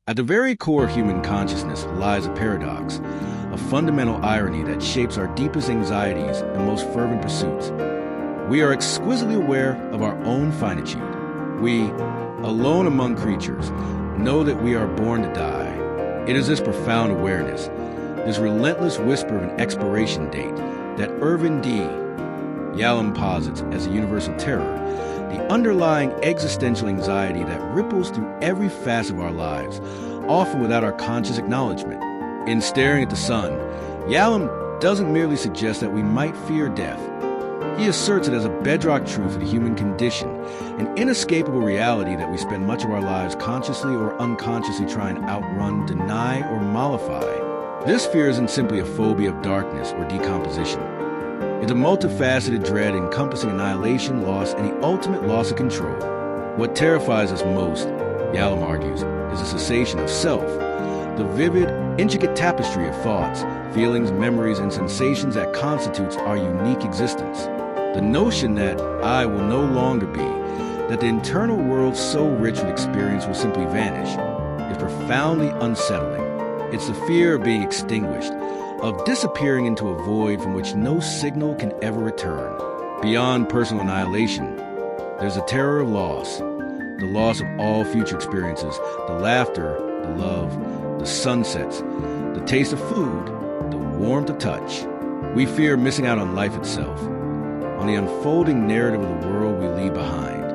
At the very core of human consciousness lies a paradox, a fundamental irony that shapes our deepest anxieties and most fervent pursuits. We are exquisitely aware of our own finitude. We, alone among creatures, know that we are born to die. It is this profound awareness, this relentless whisper of an expiration date, that Irvin D. Yalom posits as a universal terror, the underlying existential anxiety that ripples through every facet of our lives, often without our conscious acknowledgement. In Staring at the Sun, Yalom doesn't merely suggest that we might fear death. He asserts it as a bedrock truth of the human condition, an inescapable reality that we spend much of our lives consciously or unconsciously trying to outrun, deny, or mollify. This fear isn't simply a phobia of darkness or decomposition. It's a multifaceted dread encompassing annihilation, loss, and the ultimate loss of control. What terrifies us most, Yalom argues, is the cessation of self, the vivid, intricate tapestry of thoughts, feelings, memories, and sensations that constitutes our unique existence. The notion that I will no longer be, that the internal world so rich with experience will simply vanish, is profoundly unsettling. It's the fear of being extinguished, of disappearing into a void from which no signal can ever return. Beyond personal annihilation, there's a terror of loss, the loss of all future experiences, the laughter, the love, the sunsets, the taste of food, the warmth of touch. We fear missing out on life itself, on the unfolding narrative of the world we leave behind.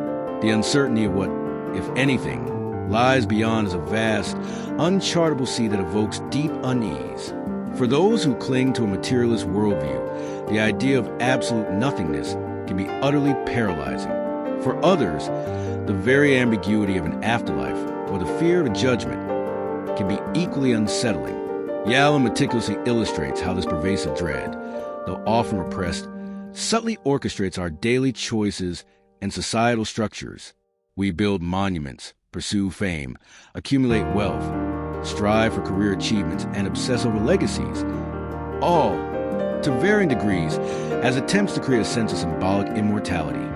The uncertainty of what, if anything, lies beyond is a vast, unchartable sea that evokes deep unease. For those who cling to a materialist worldview, the idea of absolute nothingness can be utterly paralyzing. For others, the very ambiguity of an afterlife or the fear of a judgment can be equally unsettling. Yalom meticulously illustrates how this pervasive dread, though often repressed, subtly orchestrates our daily choices and societal structures. We build monuments, pursue fame, accumulate wealth, strive for career achievements, and obsess over legacies, all, to varying degrees, as attempts to create a sense of symbolic immortality.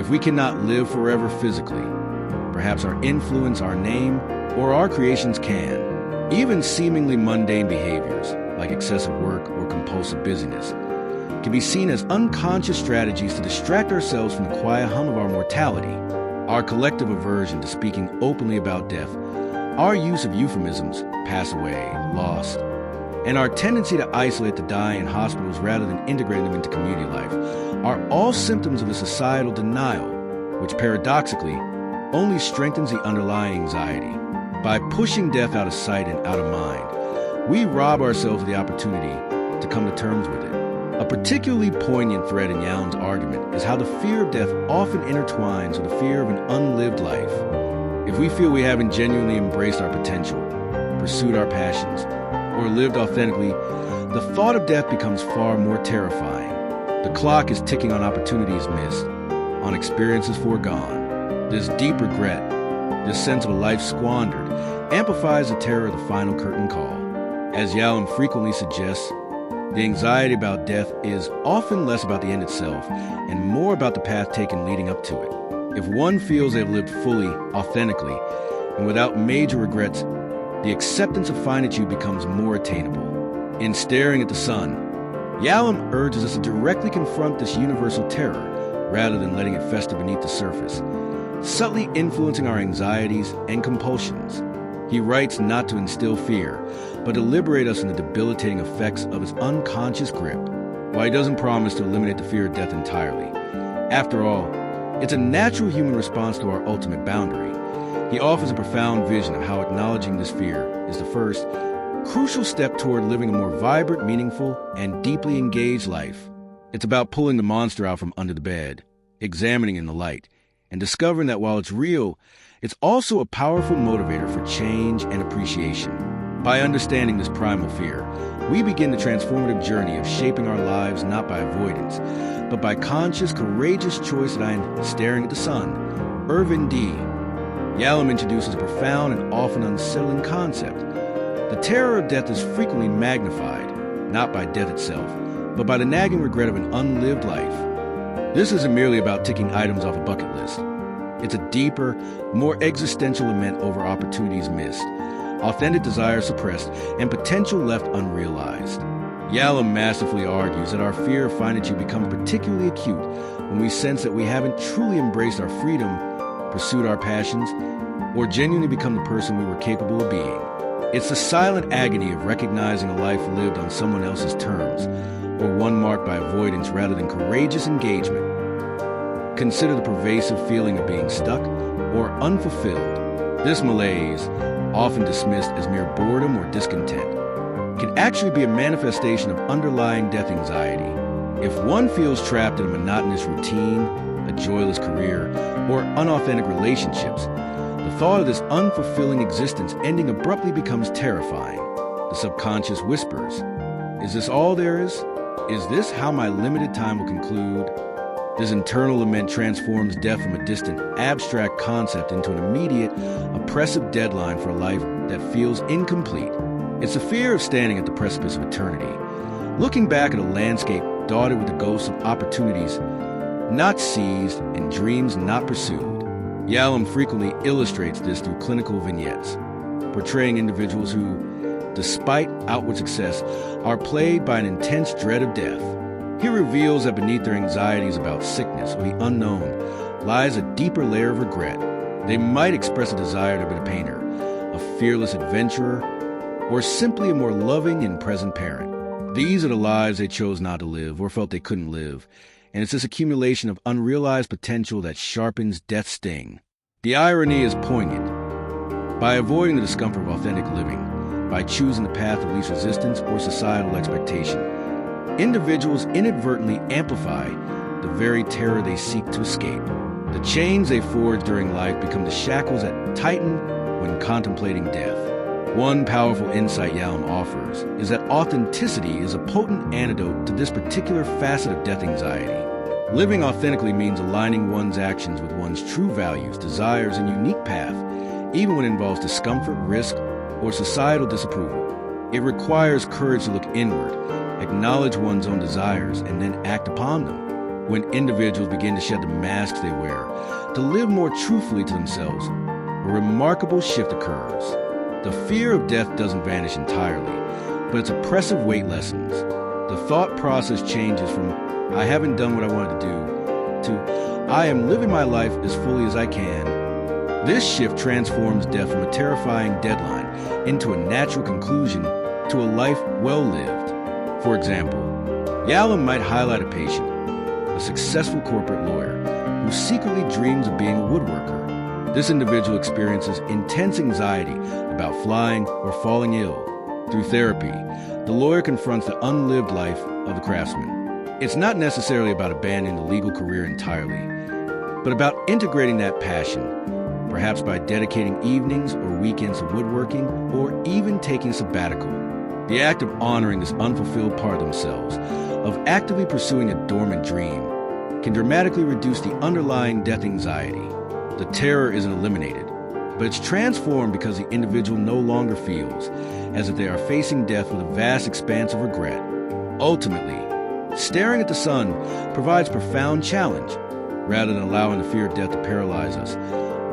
If we cannot live forever physically, perhaps our influence, our name, or our creations can. Even seemingly mundane behaviors, like excessive work or compulsive busyness, can be seen as unconscious strategies to distract ourselves from the quiet hum of our mortality. Our collective aversion to speaking openly about death, our use of euphemisms, pass away, lost, and our tendency to isolate the dying in hospitals rather than integrating them into community life are all symptoms of a societal denial, which paradoxically only strengthens the underlying anxiety. By pushing death out of sight and out of mind, we rob ourselves of the opportunity to come to terms with it. A particularly poignant thread in Yalom's argument is how the fear of death often intertwines with the fear of an unlived life. If we feel we haven't genuinely embraced our potential, pursued our passions, or lived authentically, the thought of death becomes far more terrifying. The clock is ticking on opportunities missed, on experiences foregone. This deep regret, this sense of a life squandered, amplifies the terror of the final curtain call. As Yalom frequently suggests, the anxiety about death is often less about the end itself and more about the path taken leading up to it. If one feels they've lived fully, authentically, and without major regrets, the acceptance of finitude becomes more attainable. In Staring at the Sun, Yalom urges us to directly confront this universal terror rather than letting it fester beneath the surface, subtly influencing our anxieties and compulsions. He writes not to instill fear, but to liberate us from the debilitating effects of its unconscious grip. While he doesn't promise to eliminate the fear of death entirely, after all, it's a natural human response to our ultimate boundary. He offers a profound vision of how acknowledging this fear is the first, crucial step toward living a more vibrant, meaningful, and deeply engaged life. It's about pulling the monster out from under the bed, examining in the light, and discovering that while it's real, it's also a powerful motivator for change and appreciation. By understanding this primal fear, we begin the transformative journey of shaping our lives not by avoidance, but by conscious, courageous choice. That I am Staring at the Sun, Irvin D. Yalom introduces a profound and often unsettling concept. The terror of death is frequently magnified, not by death itself, but by the nagging regret of an unlived life. This isn't merely about ticking items off a bucket list. It's a deeper, more existential lament over opportunities missed, authentic desire suppressed, and potential left unrealized. Yalom masterfully argues that our fear of finitude becomes particularly acute when we sense that we haven't truly embraced our freedom, pursued our passions, or genuinely become the person we were capable of being. It's the silent agony of recognizing a life lived on someone else's terms, or one marked by avoidance rather than courageous engagement. Consider the pervasive feeling of being stuck or unfulfilled. This malaise, often dismissed as mere boredom or discontent, can actually be a manifestation of underlying death anxiety. If one feels trapped in a monotonous routine, a joyless career, or unauthentic relationships, the thought of this unfulfilling existence ending abruptly becomes terrifying. The subconscious whispers, "Is this all there is? Is this how my limited time will conclude?" This internal lament transforms death from a distant, abstract concept into an immediate, oppressive deadline for a life that feels incomplete. It's the fear of standing at the precipice of eternity, looking back at a landscape dotted with the ghosts of opportunities not seized and dreams not pursued. Yalom frequently illustrates this through clinical vignettes, portraying individuals who, despite outward success, are plagued by an intense dread of death. He reveals that beneath their anxieties about sickness or the unknown lies a deeper layer of regret. They might express a desire to be a painter, a fearless adventurer, or simply a more loving and present parent. These are the lives they chose not to live or felt they couldn't live, and it's this accumulation of unrealized potential that sharpens death's sting. The irony is poignant. By avoiding the discomfort of authentic living, by choosing the path of least resistance or societal expectation, individuals inadvertently amplify the very terror they seek to escape. The chains they forge during life become the shackles that tighten when contemplating death. One powerful insight Yalom offers is that authenticity is a potent antidote to this particular facet of death anxiety. Living authentically means aligning one's actions with one's true values, desires, and unique path, even when it involves discomfort, risk, or societal disapproval. It requires courage to look inward, acknowledge one's own desires, and then act upon them. When individuals begin to shed the masks they wear, to live more truthfully to themselves, a remarkable shift occurs. The fear of death doesn't vanish entirely, but its oppressive weight lessens. The thought process changes from, "I haven't done what I wanted to do," to, "I am living my life as fully as I can." This shift transforms death from a terrifying deadline into a natural conclusion to a life well lived. For example, Yalom might highlight a patient, a successful corporate lawyer, who secretly dreams of being a woodworker. This individual experiences intense anxiety about flying or falling ill. Through therapy, the lawyer confronts the unlived life of the craftsman. It's not necessarily about abandoning the legal career entirely, but about integrating that passion, perhaps by dedicating evenings or weekends to woodworking, or even taking a sabbatical. The act of honoring this unfulfilled part of themselves, of actively pursuing a dormant dream, can dramatically reduce the underlying death anxiety. The terror isn't eliminated, but it's transformed because the individual no longer feels as if they are facing death with a vast expanse of regret. Ultimately, staring at the sun provides profound challenge. Rather than allowing the fear of death to paralyze us,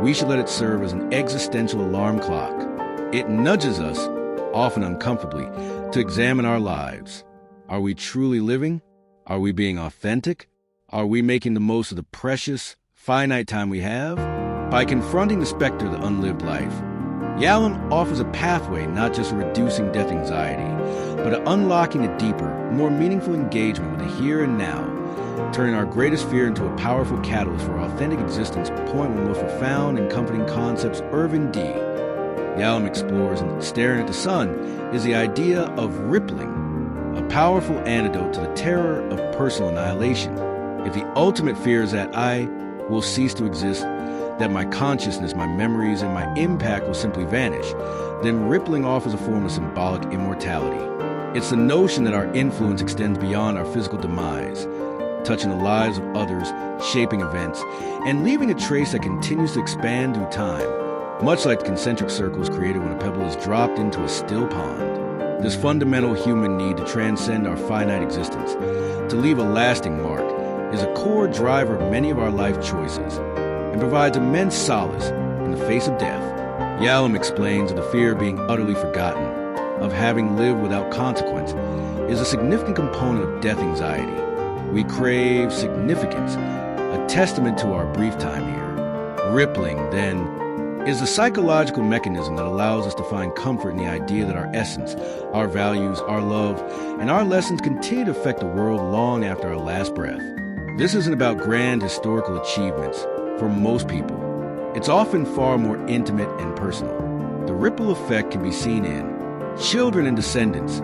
we should let it serve as an existential alarm clock. It nudges us, often uncomfortably, to examine our lives. Are we truly living? Are we being authentic? Are we making the most of the precious, finite time we have? By confronting the specter of the unlived life, Yalom offers a pathway not just to reducing death anxiety, but to unlocking a deeper, more meaningful engagement with the here and now, turning our greatest fear into a powerful catalyst for authentic existence, point one of the most profound and comforting concepts Irvin D. Yalom explores in Staring at the Sun is the idea of rippling, a powerful antidote to the terror of personal annihilation. If the ultimate fear is that I will cease to exist, that my consciousness, my memories, and my impact will simply vanish, then rippling offers a form of symbolic immortality. It's the notion that our influence extends beyond our physical demise, touching the lives of others, shaping events, and leaving a trace that continues to expand through time, much like the concentric circles created when a pebble is dropped into a still pond. This fundamental human need to transcend our finite existence, to leave a lasting mark, is a core driver of many of our life choices, and provides immense solace in the face of death. Yalom explains that the fear of being utterly forgotten, of having lived without consequence, is a significant component of death anxiety. We crave significance, a testament to our brief time here. Rippling, then, is a psychological mechanism that allows us to find comfort in the idea that our essence, our values, our love, and our lessons continue to affect the world long after our last breath. This isn't about grand historical achievements. For most people, it's often far more intimate and personal. The ripple effect can be seen in children and descendants,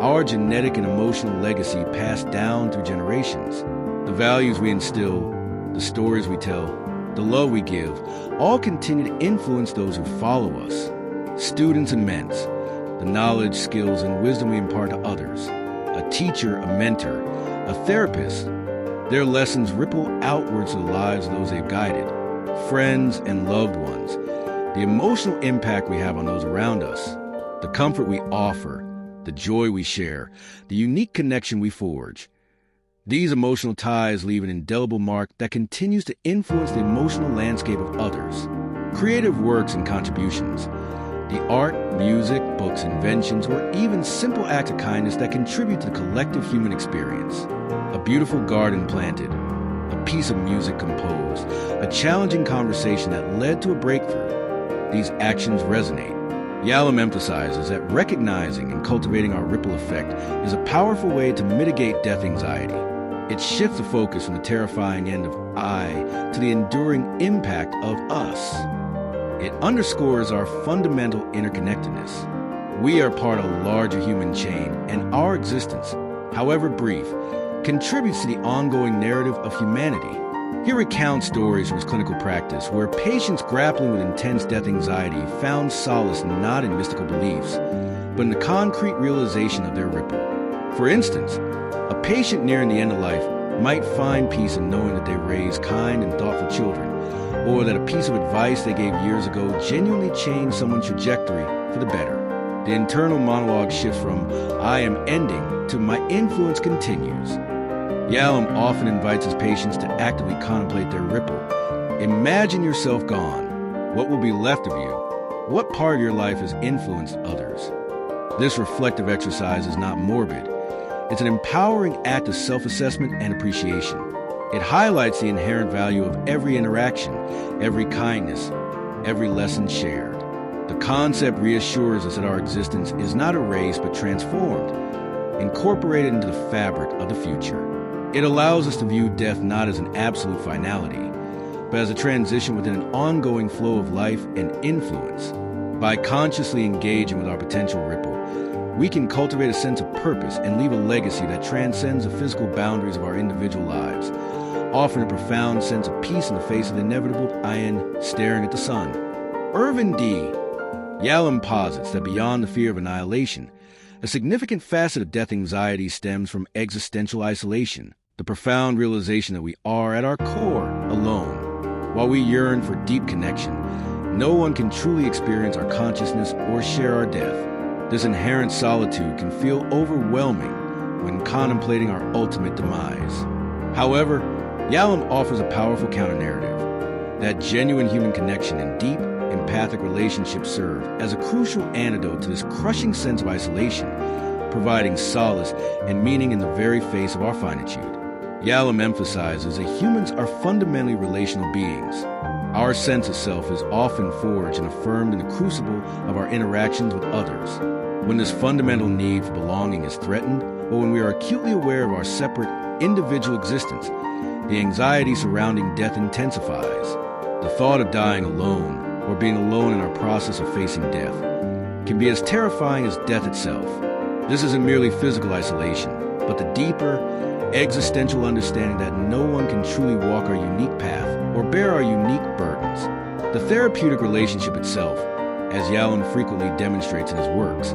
our genetic and emotional legacy passed down through generations. The values we instill, the stories we tell, the love we give, all continue to influence those who follow us. Students and mentors, the knowledge, skills, and wisdom we impart to others. A teacher, a mentor, a therapist. Their lessons ripple outwards to the lives of those they've guided. Friends and loved ones. The emotional impact we have on those around us. The comfort we offer. The joy we share. The unique connection we forge. These emotional ties leave an indelible mark that continues to influence the emotional landscape of others. Creative works and contributions. The art, music, books, inventions, or even simple acts of kindness that contribute to the collective human experience. A beautiful garden planted. A piece of music composed. A challenging conversation that led to a breakthrough. These actions resonate. Yalom emphasizes that recognizing and cultivating our ripple effect is a powerful way to mitigate death anxiety. It shifts the focus from the terrifying end of I to the enduring impact of us. It underscores our fundamental interconnectedness. We are part of a larger human chain, and our existence, however brief, contributes to the ongoing narrative of humanity. He recounts stories from his clinical practice where patients grappling with intense death anxiety found solace not in mystical beliefs, but in the concrete realization of their ripple. For instance, a patient nearing the end of life might find peace in knowing that they raised kind and thoughtful children, or that a piece of advice they gave years ago genuinely changed someone's trajectory for the better. The internal monologue shifts from I am ending to my influence continues. Yalom often invites his patients to actively contemplate their ripple. Imagine yourself gone. What will be left of you? What part of your life has influenced others? This reflective exercise is not morbid. It's an empowering act of self-assessment and appreciation. It highlights the inherent value of every interaction, every kindness, every lesson shared. The concept reassures us that our existence is not erased but transformed, incorporated into the fabric of the future. It allows us to view death not as an absolute finality, but as a transition within an ongoing flow of life and influence. By consciously engaging with our potential ripple, we can cultivate a sense of purpose and leave a legacy that transcends the physical boundaries of our individual lives, offering a profound sense of peace in the face of the inevitable iron staring at the sun. Irvin D. Yalom posits that beyond the fear of annihilation, a significant facet of death anxiety stems from existential isolation, the profound realization that we are, at our core, alone. While we yearn for deep connection, no one can truly experience our consciousness or share our death. This inherent solitude can feel overwhelming when contemplating our ultimate demise. However, Yalom offers a powerful counter-narrative. That genuine human connection and deep, empathic relationships serve as a crucial antidote to this crushing sense of isolation, providing solace and meaning in the very face of our finitude. Yalom emphasizes that humans are fundamentally relational beings. Our sense of self is often forged and affirmed in the crucible of our interactions with others. When this fundamental need for belonging is threatened, or when we are acutely aware of our separate, individual existence, the anxiety surrounding death intensifies. The thought of dying alone, or being alone in our process of facing death, can be as terrifying as death itself. This isn't merely physical isolation, but the deeper, existential understanding that no one can truly walk our unique path or bear our unique burdens. The therapeutic relationship itself, as Yalom frequently demonstrates in his works,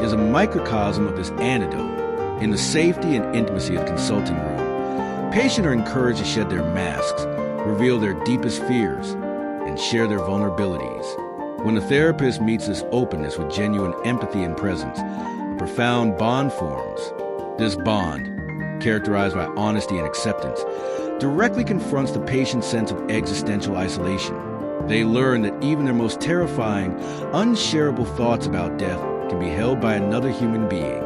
is a microcosm of this antidote. In the safety and intimacy of the consulting room, patients are encouraged to shed their masks, reveal their deepest fears, and share their vulnerabilities. When the therapist meets this openness with genuine empathy and presence, a profound bond forms. This bond, characterized by honesty and acceptance, directly confronts the patient's sense of existential isolation. They learn that even their most terrifying, unshareable thoughts about death can be held by another human being.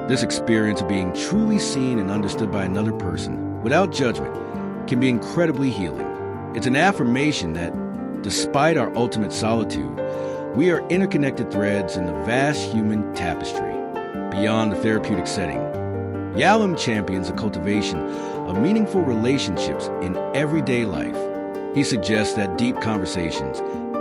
This experience of being truly seen and understood by another person, without judgment, can be incredibly healing. It's an affirmation that, despite our ultimate solitude, we are interconnected threads in the vast human tapestry. Beyond the therapeutic setting, Yalom champions the cultivation of meaningful relationships in everyday life. He suggests that deep conversations,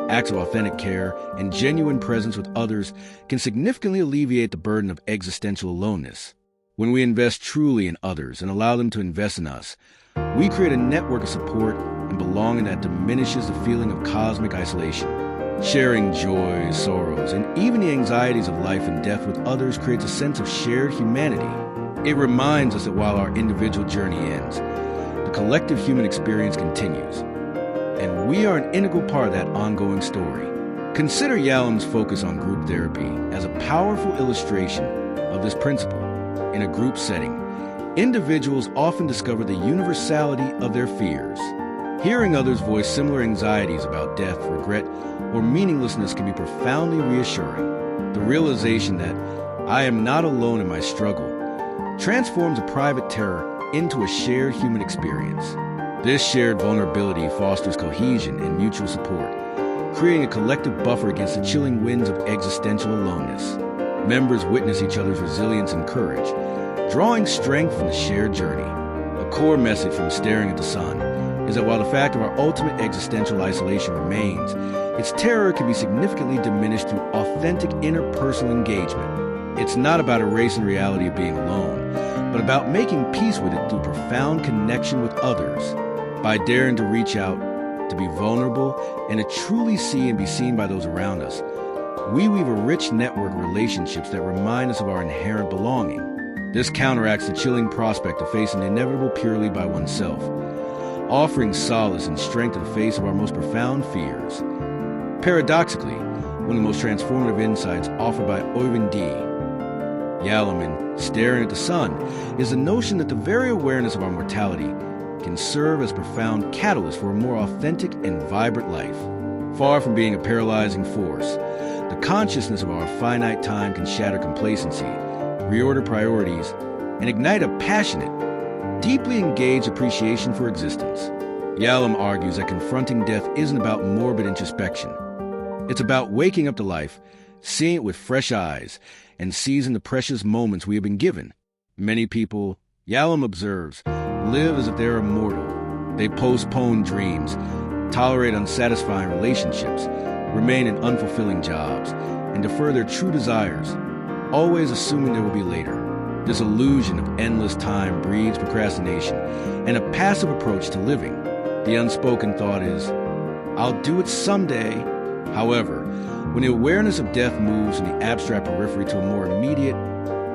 acts of authentic care, and genuine presence with others can significantly alleviate the burden of existential aloneness. When we invest truly in others and allow them to invest in us, we create a network of support and belonging that diminishes the feeling of cosmic isolation. Sharing joys, sorrows, and even the anxieties of life and death with others creates a sense of shared humanity. It reminds us that while our individual journey ends, the collective human experience continues, and we are an integral part of that ongoing story. Consider Yalom's focus on group therapy as a powerful illustration of this principle. In a group setting, individuals often discover the universality of their fears. Hearing others voice similar anxieties about death, regret, or meaninglessness can be profoundly reassuring. The realization that I am not alone in my struggle transforms a private terror into a shared human experience. This shared vulnerability fosters cohesion and mutual support, creating a collective buffer against the chilling winds of existential aloneness. Members witness each other's resilience and courage, drawing strength from the shared journey. A core message from Staring at the Sun is that while the fact of our ultimate existential isolation remains, its terror can be significantly diminished through authentic interpersonal engagement. It's not about erasing the reality of being alone, but about making peace with it through profound connection with others. By daring to reach out, to be vulnerable, and to truly see and be seen by those around us, we weave a rich network of relationships that remind us of our inherent belonging. This counteracts the chilling prospect of facing the inevitable purely by oneself, offering solace and strength in the face of our most profound fears. Paradoxically, one of the most transformative insights offered by Irvin D. Yalom in Staring at the Sun is the notion that the very awareness of our mortality can serve as a profound catalyst for a more authentic and vibrant life. Far from being a paralyzing force, the consciousness of our finite time can shatter complacency, reorder priorities, and ignite a passionate, deeply engaged appreciation for existence. Yalom argues that confronting death isn't about morbid introspection. It's about waking up to life, seeing it with fresh eyes, and seizing the precious moments we have been given. Many people, Yalom observes, live as if they are immortal. They postpone dreams, tolerate unsatisfying relationships, remain in unfulfilling jobs, and defer their true desires, always assuming there will be later. This illusion of endless time breeds procrastination and a passive approach to living. The unspoken thought is, I'll do it someday. However, when the awareness of death moves from the abstract periphery to a more immediate,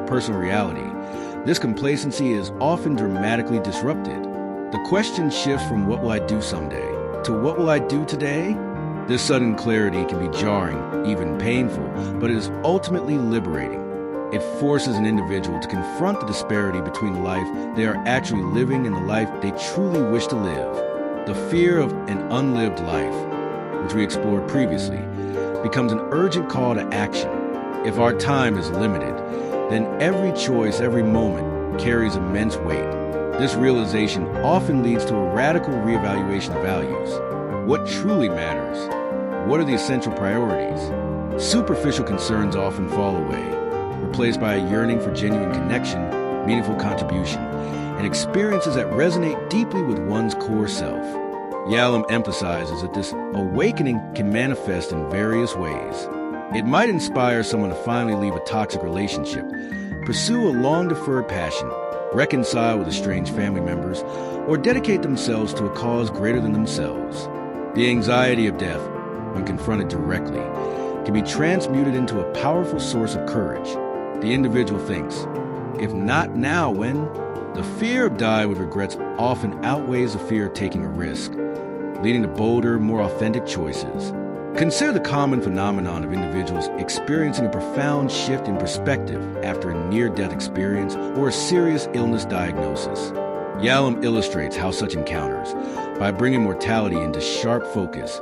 personal reality, this complacency is often dramatically disrupted. The question shifts from what will I do someday to what will I do today? This sudden clarity can be jarring, even painful, but it is ultimately liberating. It forces an individual to confront the disparity between the life they are actually living and the life they truly wish to live. The fear of an unlived life, which we explored previously, becomes an urgent call to action. If our time is limited, then every choice, every moment carries immense weight. This realization often leads to a radical reevaluation of values. What truly matters? What are the essential priorities? Superficial concerns often fall away, replaced by a yearning for genuine connection, meaningful contribution, and experiences that resonate deeply with one's core self. Yalom emphasizes that this awakening can manifest in various ways. It might inspire someone to finally leave a toxic relationship, pursue a long-deferred passion, reconcile with estranged family members, or dedicate themselves to a cause greater than themselves. The anxiety of death, when confronted directly, can be transmuted into a powerful source of courage. The individual thinks, if not now, when? The fear of dying with regrets often outweighs the fear of taking a risk, leading to bolder, more authentic choices. Consider the common phenomenon of individuals experiencing a profound shift in perspective after a near-death experience or a serious illness diagnosis. Yalom illustrates how such encounters, by bringing mortality into sharp focus,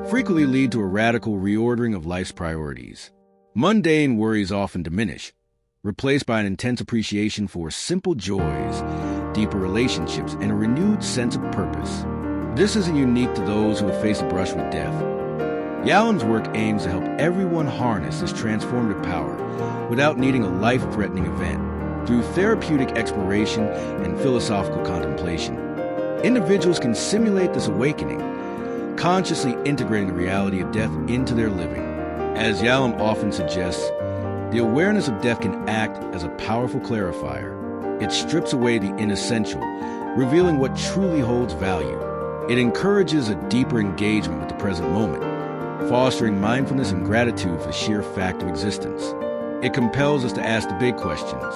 frequently lead to a radical reordering of life's priorities. Mundane worries often diminish, replaced by an intense appreciation for simple joys, deeper relationships, and a renewed sense of purpose. This isn't unique to those who have faced a brush with death. Yalom's work aims to help everyone harness this transformative power without needing a life-threatening event through therapeutic exploration and philosophical contemplation. Individuals can simulate this awakening, consciously integrating the reality of death into their living. As Yalom often suggests, the awareness of death can act as a powerful clarifier. It strips away the inessential, revealing what truly holds value. It encourages a deeper engagement with the present moment, fostering mindfulness and gratitude for the sheer fact of existence. It compels us to ask the big questions.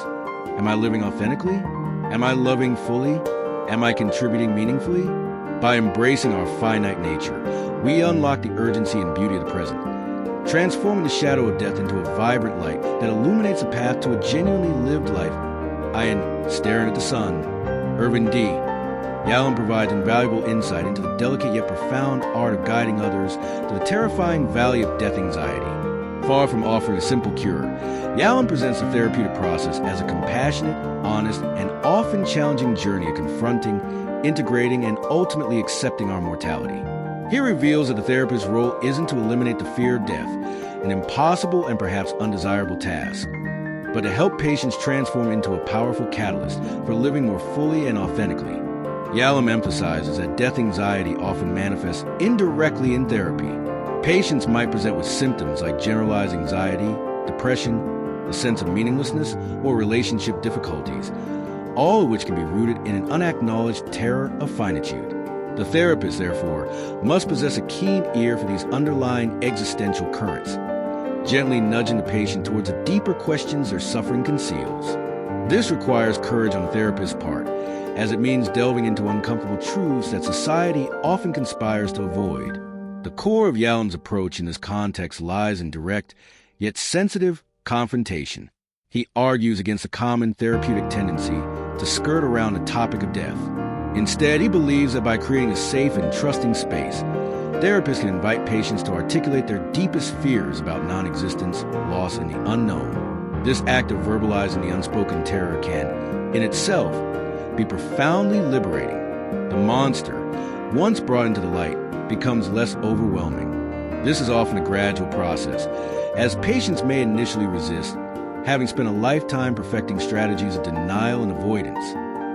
Am I living authentically? Am I loving fully? Am I contributing meaningfully? By embracing our finite nature, we unlock the urgency and beauty of the present, transforming the shadow of death into a vibrant light that illuminates a path to a genuinely lived life. I am staring at the sun. Irvin D. Yalom provides invaluable insight into the delicate yet profound art of guiding others to the terrifying valley of death anxiety. Far from offering a simple cure, Yalom presents the therapeutic process as a compassionate, honest, and often challenging journey of confronting, integrating, and ultimately accepting our mortality. He reveals that the therapist's role isn't to eliminate the fear of death, an impossible and perhaps undesirable task, but to help patients transform into a powerful catalyst for living more fully and authentically. Yalom emphasizes that death anxiety often manifests indirectly in therapy. Patients might present with symptoms like generalized anxiety, depression, a sense of meaninglessness, or relationship difficulties, all of which can be rooted in an unacknowledged terror of finitude. The therapist, therefore, must possess a keen ear for these underlying existential currents, gently nudging the patient towards the deeper questions their suffering conceals. This requires courage on the therapist's part, as it means delving into uncomfortable truths that society often conspires to avoid. The core of Yalom's approach in this context lies in direct, yet sensitive, confrontation. He argues against a common therapeutic tendency to skirt around the topic of death. Instead, he believes that by creating a safe and trusting space, therapists can invite patients to articulate their deepest fears about non-existence, loss, and the unknown. This act of verbalizing the unspoken terror can, in itself, be profoundly liberating. The monster, once brought into the light, becomes less overwhelming. This is often a gradual process, as patients may initially resist, having spent a lifetime perfecting strategies of denial and avoidance.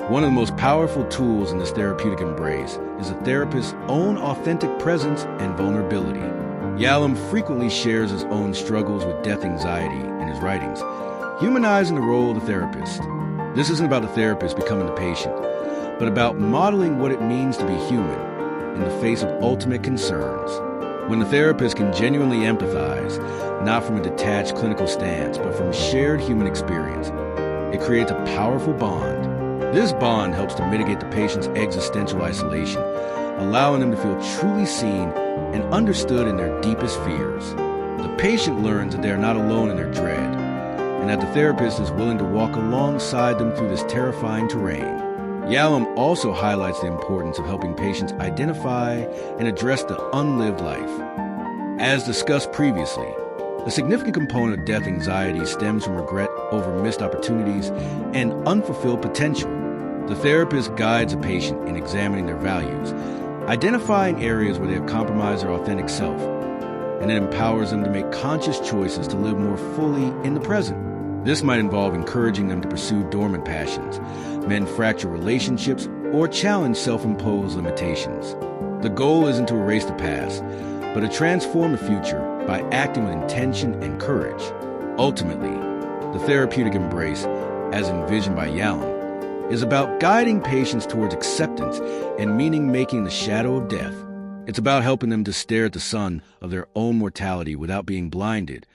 One of the most powerful tools in this therapeutic embrace is a therapist's own authentic presence and vulnerability. Yalom frequently shares his own struggles with death anxiety in his writings, humanizing the role of the therapist. This isn't about the therapist becoming the patient, but about modeling what it means to be human in the face of ultimate concerns. When the therapist can genuinely empathize, not from a detached clinical stance, but from shared human experience, it creates a powerful bond. This bond helps to mitigate the patient's existential isolation, allowing them to feel truly seen and understood in their deepest fears. The patient learns that they are not alone in their dread, and that the therapist is willing to walk alongside them through this terrifying terrain. Yalom also highlights the importance of helping patients identify and address the unlived life. As discussed previously, a significant component of death anxiety stems from regret over missed opportunities and unfulfilled potential. The therapist guides a patient in examining their values, identifying areas where they have compromised their authentic self, and it empowers them to make conscious choices to live more fully in the present. This might involve encouraging them to pursue dormant passions, mend fractured relationships, or challenge self-imposed limitations. The goal isn't to erase the past, but to transform the future by acting with intention and courage. Ultimately, the therapeutic embrace, as envisioned by Yalom, is about guiding patients towards acceptance and meaning-making in the shadow of death. It's about helping them to stare at the sun of their own mortality without being blinded,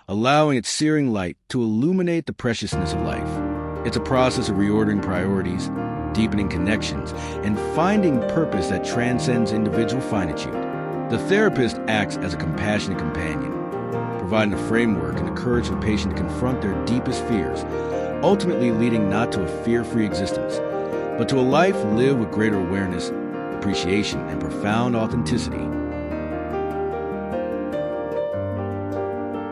allowing its searing light to illuminate the preciousness of life. It's a process of reordering priorities, deepening connections, and finding purpose that transcends individual finitude. The therapist acts as a compassionate companion, providing a framework and the courage for the patient to confront their deepest fears, ultimately leading not to a fear-free existence, but to a life lived with greater awareness, appreciation, and profound authenticity.